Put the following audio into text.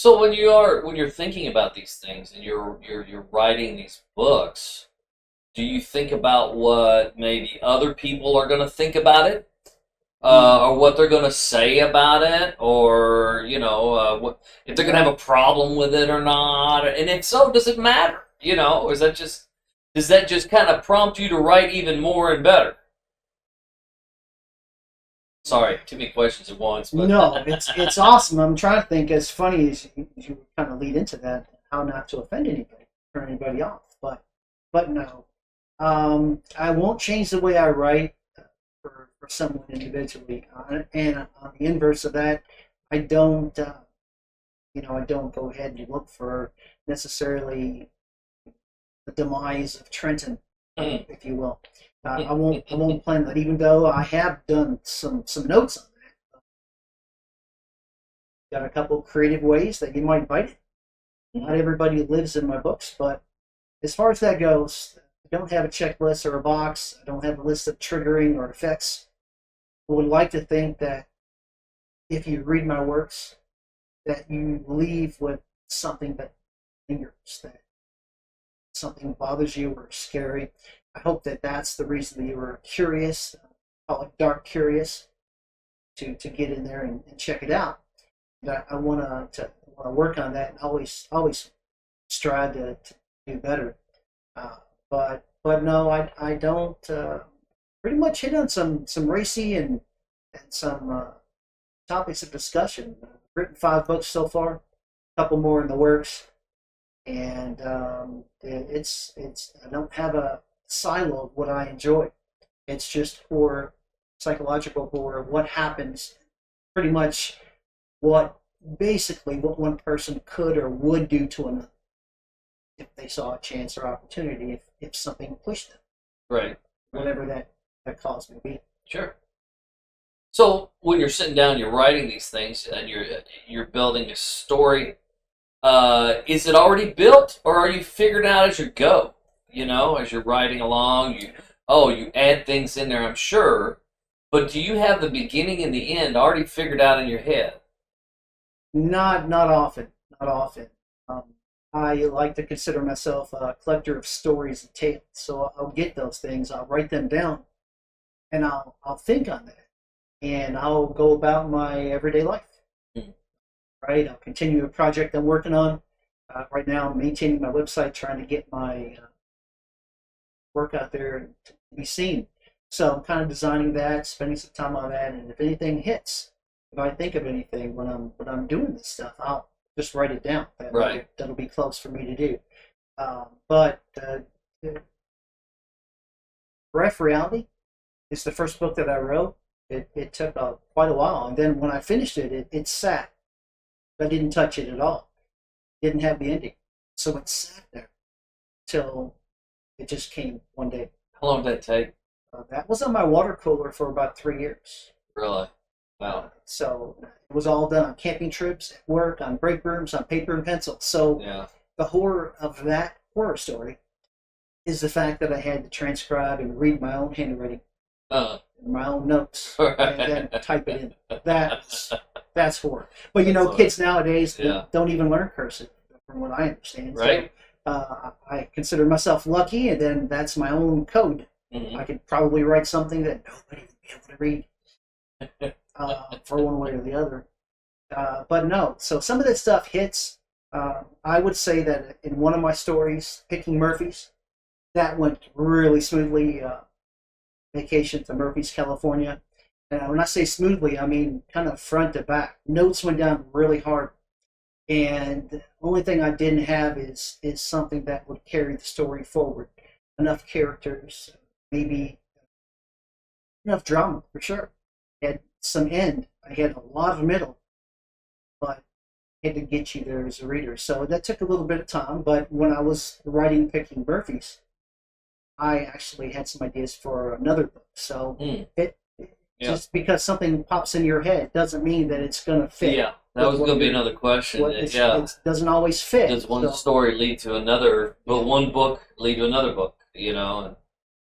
So when you're thinking about these things and you're writing these books, do you think about what maybe other people are going to think about it, or what they're going to say about it, or what if they're going to have a problem with it or not? And if so, does it matter? Or does that just kind of prompt you to write even more and better? Sorry, too many questions at once, but No, it's awesome. I'm trying to think as funny as you kind of lead into that, how not to offend anybody, turn anybody off. But no, I won't change the way I write for someone individually. And on the inverse of that, I don't, I don't go ahead and look for necessarily the demise of Trenton, if you will. I won't plan that, even though I have done some notes on that. Got a couple of creative ways that you might bite it. Not everybody lives in my books, but as far as that goes, I don't have a checklist or a box. I don't have a list of triggering or effects. I would like to think that if you read my works, that you leave with something that lingers, that something bothers you or scary. I hope that that's the reason that you were curious, call it dark curious, to get in there and check it out. But I want to work on that and always strive to do better. But no, I don't. Pretty much hit on some racy and some topics of discussion. I've written 5 books so far, a couple more in the works, and it's I don't have a silo of what I enjoy. It's just for psychological horror, what happens, pretty much basically what one person could or would do to another if they saw a chance or opportunity, if something pushed them. right. Whatever that cause may be. Sure. So when you're sitting down, you're writing these things, and you're building a story. Is it already built, or are you figuring out as you go? As you're writing along, you add things in there, I'm sure. But do you have the beginning and the end already figured out in your head? Not often. Not often. I like to consider myself a collector of stories and tales. So I'll get those things, I'll write them down, and I'll think on that, and I'll go about my everyday life. Mhm. Right? I'll continue a project I'm working on. Right now, I'm maintaining my website, trying to get my work out there to be seen. So I'm kind of designing that, spending some time on that, and if anything hits, if I think of anything when I'm doing this stuff, I'll just write it down. Right. That'll be close for me to do. But Rough Reality is the first book that I wrote. It took quite a while, and then when I finished it sat. I didn't touch it at all. Didn't have the ending, so it sat there till it just came one day. How long did that take? That was on my water cooler for about 3 years. Really? Wow. So it was all done on camping trips, at work, on break rooms, on paper and pencil. So Yeah. the horror of that horror story is the fact that I had to transcribe and read my own handwriting, my own notes, and then type it in. That's horror. But kids nowadays Yeah. don't even learn cursive, from what I understand. Right. So I consider myself lucky, and then that's my own code. Mhm. I could probably write something that nobody would be able to read for one way or the other. But no, so some of this stuff hits. I would say that in one of my stories, Picking Murphys, that went really smoothly. Vacation to Murphys, California. And when I say smoothly, I mean kind of front to back. Notes went down really hard. And the only thing I didn't have is something that would carry the story forward. Enough characters, maybe enough drama, for sure. I had some end. I had a lot of middle, but I had to get you there as a reader. So that took a little bit of time. But when I was writing Picking Murphys, I actually had some ideas for another book. So just because something pops in your head doesn't mean that it's going to fit. Yeah, that was going to be another question. It doesn't always fit. Does one story lead to another, but one book lead to another book,